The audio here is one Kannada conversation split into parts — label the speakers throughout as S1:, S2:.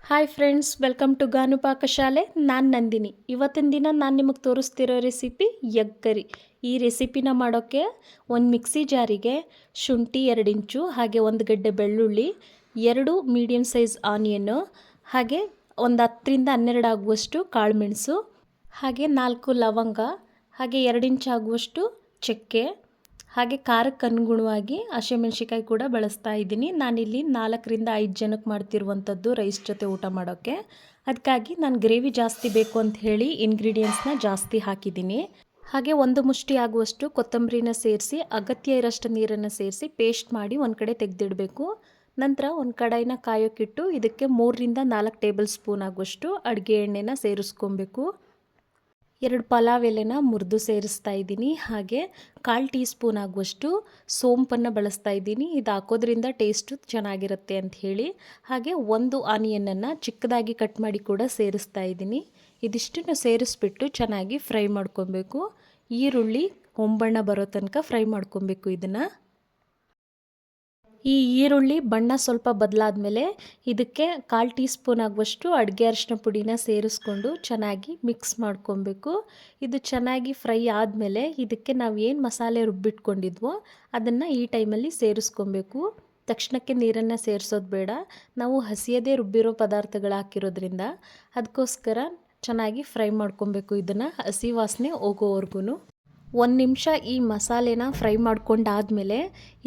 S1: ಹಾಯ್ ಫ್ರೆಂಡ್ಸ್, ವೆಲ್ಕಮ್ ಟು ಗಾನು ಪಾಕಶಾಲೆ. ನಾನು ನಂದಿನಿ. ಇವತ್ತಿನ ದಿನ ನಾನು ನಿಮಗೆ ತೋರಿಸ್ತಿರೋ ರೆಸಿಪಿ ಎಗ್ ಕರಿ. ಈ ರೆಸಿಪಿನ ಮಾಡೋಕ್ಕೆ ಒಂದು ಮಿಕ್ಸಿ ಜಾರಿಗೆ ಶುಂಠಿ 2 ಇಂಚು, ಹಾಗೆ 1 ಗಡ್ಡೆ ಬೆಳ್ಳುಳ್ಳಿ, 2 ಮೀಡಿಯಮ್ ಸೈಜ್ ಆನಿಯನ್ನು, ಹಾಗೆ ಒಂದು 10ರಿಂದ 12 ಆಗುವಷ್ಟು ಕಾಳುಮೆಣಸು, ಹಾಗೆ 4 ಲವಂಗ, ಹಾಗೆ 2 ಇಂಚ್ ಆಗುವಷ್ಟು ಚಕ್ಕೆ, ಹಾಗೆ ಖಾರಕ್ಕೆ ಅನುಗುಣವಾಗಿ ಹಸಿಮೆಣ್ಸಿಕಾಯಿ ಕೂಡ ಬಳಸ್ತಾ ಇದ್ದೀನಿ. ನಾನಿಲ್ಲಿ 4ರಿಂದ 5 ಜನಕ್ಕೆ ಮಾಡ್ತಿರುವಂಥದ್ದು ರೈಸ್ ಜೊತೆ ಊಟ ಮಾಡೋಕ್ಕೆ. ಅದಕ್ಕಾಗಿ ನಾನು ಗ್ರೇವಿ ಜಾಸ್ತಿ ಬೇಕು ಅಂತ ಹೇಳಿ ಇಂಗ್ರೀಡಿಯೆಂಟ್ಸ್ನ ಜಾಸ್ತಿ ಹಾಕಿದ್ದೀನಿ. ಹಾಗೆ 1 ಮುಷ್ಟಿ ಆಗುವಷ್ಟು ಕೊತ್ತಂಬರಿನ ಸೇರಿಸಿ ಅಗತ್ಯ ಇರೋಷ್ಟು ನೀರನ್ನು ಸೇರಿಸಿ ಪೇಸ್ಟ್ ಮಾಡಿ ಒಂದು ಕಡೆ ತೆಗೆದಿಡಬೇಕು. ನಂತರ ಒಂದು ಕಡಾಯಿನ ಕಾಯೋಕ್ಕಿಟ್ಟು ಇದಕ್ಕೆ 3ರಿಂದ 4 ಟೇಬಲ್ ಸ್ಪೂನ್ ಆಗುವಷ್ಟು ಅಡುಗೆ ಎಣ್ಣೆನ ಸೇರಿಸ್ಕೊಬೇಕು. 2 ಪಲಾವ್ ಎಲೆನ ಮುರಿದು ಸೇರಿಸ್ತಾ ಇದ್ದೀನಿ. ಹಾಗೆ 1/4 ಟೀ ಸ್ಪೂನ್ ಆಗುವಷ್ಟು ಸೋಂಪನ್ನು ಬಳಸ್ತಾ ಇದ್ದೀನಿ. ಇದು ಹಾಕೋದ್ರಿಂದ ಟೇಸ್ಟು ಚೆನ್ನಾಗಿರುತ್ತೆ ಅಂತ ಹೇಳಿ. ಹಾಗೆ 1 ಆನಿಯನನ್ನು ಚಿಕ್ಕದಾಗಿ ಕಟ್ ಮಾಡಿ ಕೂಡ ಸೇರಿಸ್ತಾ ಇದ್ದೀನಿ. ಇದಿಷ್ಟನ್ನು ಸೇರಿಸ್ಬಿಟ್ಟು ಚೆನ್ನಾಗಿ ಫ್ರೈ ಮಾಡ್ಕೊಬೇಕು. ಈರುಳ್ಳಿ ಹೊಂಬಣ್ಣ ಬರೋ ತನಕ ಫ್ರೈ ಮಾಡ್ಕೊಬೇಕು. ಇದನ್ನು ಈ ಈರುಳ್ಳಿ ಬಣ್ಣ ಸ್ವಲ್ಪ ಬದಲಾದ್ಮೇಲೆ ಇದಕ್ಕೆ 1/4 ಟೀ ಸ್ಪೂನ್ ಆಗುವಷ್ಟು ಅಡುಗೆ ಅರಿಶಿನ ಪುಡಿನ ಸೇರಿಸ್ಕೊಂಡು ಚೆನ್ನಾಗಿ ಮಿಕ್ಸ್ ಮಾಡ್ಕೊಬೇಕು. ಇದು ಚೆನ್ನಾಗಿ ಫ್ರೈ ಆದಮೇಲೆ ಇದಕ್ಕೆ ನಾವು ಏನು ಮಸಾಲೆ ರುಬ್ಬಿಟ್ಕೊಂಡಿದ್ವೋ ಅದನ್ನು ಈ ಟೈಮಲ್ಲಿ ಸೇರಿಸ್ಕೊಬೇಕು. ತಕ್ಷಣಕ್ಕೆ ನೀರನ್ನು ಸೇರಿಸೋದು ಬೇಡ. ನಾವು ಹಸಿಯದೇ ರುಬ್ಬಿರೋ ಪದಾರ್ಥಗಳು ಹಾಕಿರೋದ್ರಿಂದ ಅದಕ್ಕೋಸ್ಕರ ಚೆನ್ನಾಗಿ ಫ್ರೈ ಮಾಡ್ಕೊಬೇಕು. ಇದನ್ನು ಹಸಿ ವಾಸನೆ ಹೋಗೋವರೆಗೂ 1 ನಿಮಿಷ ಈ ಮಸಾಲೆನ ಫ್ರೈ ಮಾಡ್ಕೊಂಡಾದಮೇಲೆ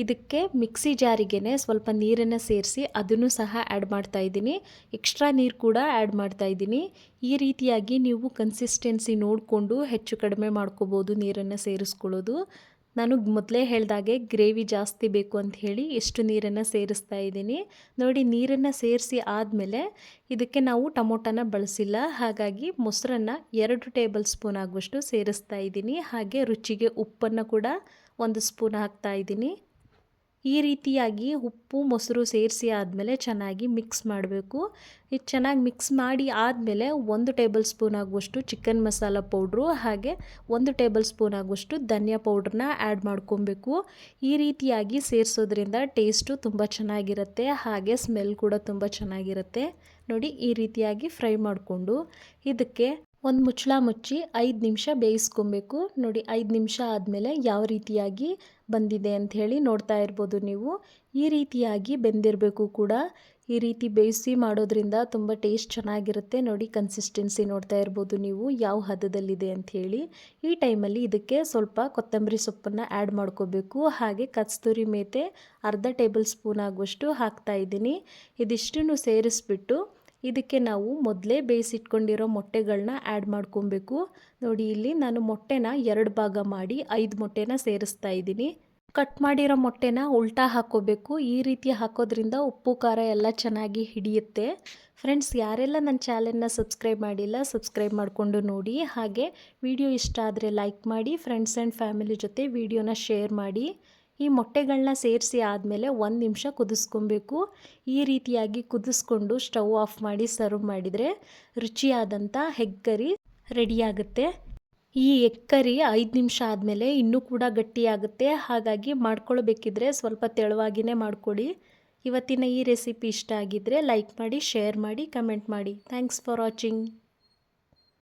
S1: ಇದಕ್ಕೆ ಮಿಕ್ಸಿ ಜಾರಿಗೇ ಸ್ವಲ್ಪ ನೀರನ್ನು ಸೇರಿಸಿ ಅದನ್ನು ಸಹ ಆ್ಯಡ್ ಮಾಡ್ತಾಯಿದ್ದೀನಿ. ಎಕ್ಸ್ಟ್ರಾ ನೀರು ಕೂಡ ಆ್ಯಡ್ ಮಾಡ್ತಾಯಿದ್ದೀನಿ. ಈ ರೀತಿಯಾಗಿ ನೀವು ಕನ್ಸಿಸ್ಟೆನ್ಸಿ ನೋಡಿಕೊಂಡು ಹೆಚ್ಚು ಕಡಿಮೆ ಮಾಡ್ಕೋಬೋದು ನೀರನ್ನು ಸೇರಿಸ್ಕೊಳ್ಳೋದು. ನಾನು ಮೊದಲೇ ಹೇಳಿದಾಗೆ ಗ್ರೇವಿ ಜಾಸ್ತಿ ಬೇಕು ಅಂತ ಹೇಳಿ ಎಷ್ಟು ನೀರನ್ನು ಸೇರಿಸ್ತಾ ಇದ್ದೀನಿ ನೋಡಿ. ನೀರನ್ನು ಸೇರಿಸಿ ಆದಮೇಲೆ ಇದಕ್ಕೆ ನಾವು ಟೊಮೊಟೊನ ಬಳಸಿಲ್ಲ, ಹಾಗಾಗಿ ಮೊಸರನ್ನು 2 ಟೇಬಲ್ ಸ್ಪೂನ್ ಆಗುವಷ್ಟು ಸೇರಿಸ್ತಾ ಇದ್ದೀನಿ. ಹಾಗೆ ರುಚಿಗೆ ಉಪ್ಪನ್ನು ಕೂಡ 1 ಸ್ಪೂನ್ ಹಾಕ್ತಾ ಇದ್ದೀನಿ. ಈ ರೀತಿಯಾಗಿ ಉಪ್ಪು ಮೊಸರು ಸೇರಿಸಿ ಆದಮೇಲೆ ಚೆನ್ನಾಗಿ ಮಿಕ್ಸ್ ಮಾಡಬೇಕು. ಇದು ಚೆನ್ನಾಗಿ ಮಿಕ್ಸ್ ಮಾಡಿ ಆದಮೇಲೆ 1 ಟೇಬಲ್ ಸ್ಪೂನ್ ಆಗುವಷ್ಟು ಚಿಕನ್ ಮಸಾಲ ಪೌಡ್ರು, ಹಾಗೆ 1 ಟೇಬಲ್ ಸ್ಪೂನ್ ಆಗುವಷ್ಟು ಧನಿಯಾ ಪೌಡ್ರನ್ನ ಆ್ಯಡ್ ಮಾಡ್ಕೊಬೇಕು. ಈ ರೀತಿಯಾಗಿ ಸೇರಿಸೋದ್ರಿಂದ ಟೇಸ್ಟು ತುಂಬ ಚೆನ್ನಾಗಿರುತ್ತೆ, ಹಾಗೆ ಸ್ಮೆಲ್ ಕೂಡ ತುಂಬ ಚೆನ್ನಾಗಿರುತ್ತೆ. ನೋಡಿ, ಈ ರೀತಿಯಾಗಿ ಫ್ರೈ ಮಾಡಿಕೊಂಡು ಇದಕ್ಕೆ ಒಂದು ಮುಚ್ಚಳ ಮುಚ್ಚಿ 5 ನಿಮಿಷ ಬೇಯಿಸ್ಕೊಬೇಕು. ನೋಡಿ, 5 ನಿಮಿಷ ಆದಮೇಲೆ ಯಾವ ರೀತಿಯಾಗಿ ಬಂದಿದೆ ಅಂಥೇಳಿ ನೋಡ್ತಾ ಇರ್ಬೋದು ನೀವು. ಈ ರೀತಿಯಾಗಿ ಬೆಂದಿರಬೇಕು ಕೂಡ. ಈ ರೀತಿ ಬೇಯಿಸಿ ಮಾಡೋದ್ರಿಂದ ತುಂಬ ಟೇಸ್ಟ್ ಚೆನ್ನಾಗಿರುತ್ತೆ. ನೋಡಿ, ಕನ್ಸಿಸ್ಟೆನ್ಸಿ ನೋಡ್ತಾ ಇರ್ಬೋದು ನೀವು ಯಾವ ಹದದಲ್ಲಿದೆ ಅಂಥೇಳಿ. ಈ ಟೈಮಲ್ಲಿ ಇದಕ್ಕೆ ಸ್ವಲ್ಪ ಕೊತ್ತಂಬರಿ ಸೊಪ್ಪನ್ನು ಆ್ಯಡ್ ಮಾಡ್ಕೋಬೇಕು. ಹಾಗೆ ಕಸ್ತೂರಿ ಮೇಥಿ 1/2 ಟೇಬಲ್ ಸ್ಪೂನ್ ಆಗುವಷ್ಟು ಹಾಕ್ತಾ ಇದ್ದೀನಿ. ಇದಿಷ್ಟನ್ನು ಸೇರಿಸ್ಬಿಟ್ಟು ಇದಕ್ಕೆ ನಾವು ಮೊದಲೇ ಬೇಯಿಸಿಟ್ಕೊಂಡಿರೋ ಮೊಟ್ಟೆಗಳನ್ನ ಆ್ಯಡ್ ಮಾಡ್ಕೊಬೇಕು. ನೋಡಿ, ಇಲ್ಲಿ ನಾನು ಮೊಟ್ಟೆನ 2 ಭಾಗ ಮಾಡಿ 5 ಮೊಟ್ಟೆನ ಸೇರಿಸ್ತಾ ಇದ್ದೀನಿ. ಕಟ್ ಮಾಡಿರೋ ಮೊಟ್ಟೆನ ಉಲ್ಟಾ ಹಾಕ್ಕೋಬೇಕು. ಈ ರೀತಿ ಹಾಕೋದ್ರಿಂದ ಉಪ್ಪು ಖಾರ ಎಲ್ಲ ಚೆನ್ನಾಗಿ ಹಿಡಿಯುತ್ತೆ. ಫ್ರೆಂಡ್ಸ್, ಯಾರೆಲ್ಲ ನನ್ನ ಚಾನೆಲ್ನ ಸಬ್ಸ್ಕ್ರೈಬ್ ಮಾಡಿಲ್ಲ ಸಬ್ಸ್ಕ್ರೈಬ್ ಮಾಡಿಕೊಂಡು ನೋಡಿ. ಹಾಗೆ ವಿಡಿಯೋ ಇಷ್ಟ ಆದರೆ ಲೈಕ್ ಮಾಡಿ, ಫ್ರೆಂಡ್ಸ್ ಆ್ಯಂಡ್ ಫ್ಯಾಮಿಲಿ ಜೊತೆ ವಿಡಿಯೋನ ಶೇರ್ ಮಾಡಿ. ಈ ಮೊಟ್ಟೆಗಳನ್ನ ಸೇರಿಸಿ ಆದಮೇಲೆ 1 ನಿಮಿಷ ಕುದಿಸ್ಕೊಬೇಕು. ಈ ರೀತಿಯಾಗಿ ಕುದಿಸ್ಕೊಂಡು ಸ್ಟವ್ ಆಫ್ ಮಾಡಿ ಸರ್ವ್ ಮಾಡಿದರೆ ರುಚಿಯಾದಂಥ ಎಗ್ ಕರಿ ರೆಡಿಯಾಗುತ್ತೆ. ಈ ಎಗ್ ಕರಿ 5 ನಿಮಿಷ ಆದಮೇಲೆ ಇನ್ನೂ ಕೂಡ ಗಟ್ಟಿಯಾಗುತ್ತೆ. ಹಾಗಾಗಿ ಮಾಡ್ಕೊಳ್ಬೇಕಿದ್ರೆ ಸ್ವಲ್ಪ ತೆಳುವಾಗಿಯೇ ಮಾಡ್ಕೊಳ್ಳಿ. ಇವತ್ತಿನ ಈ ರೆಸಿಪಿ ಇಷ್ಟ ಆಗಿದ್ದರೆ ಲೈಕ್ ಮಾಡಿ, ಶೇರ್ ಮಾಡಿ, ಕಮೆಂಟ್ ಮಾಡಿ. Thanks for watching.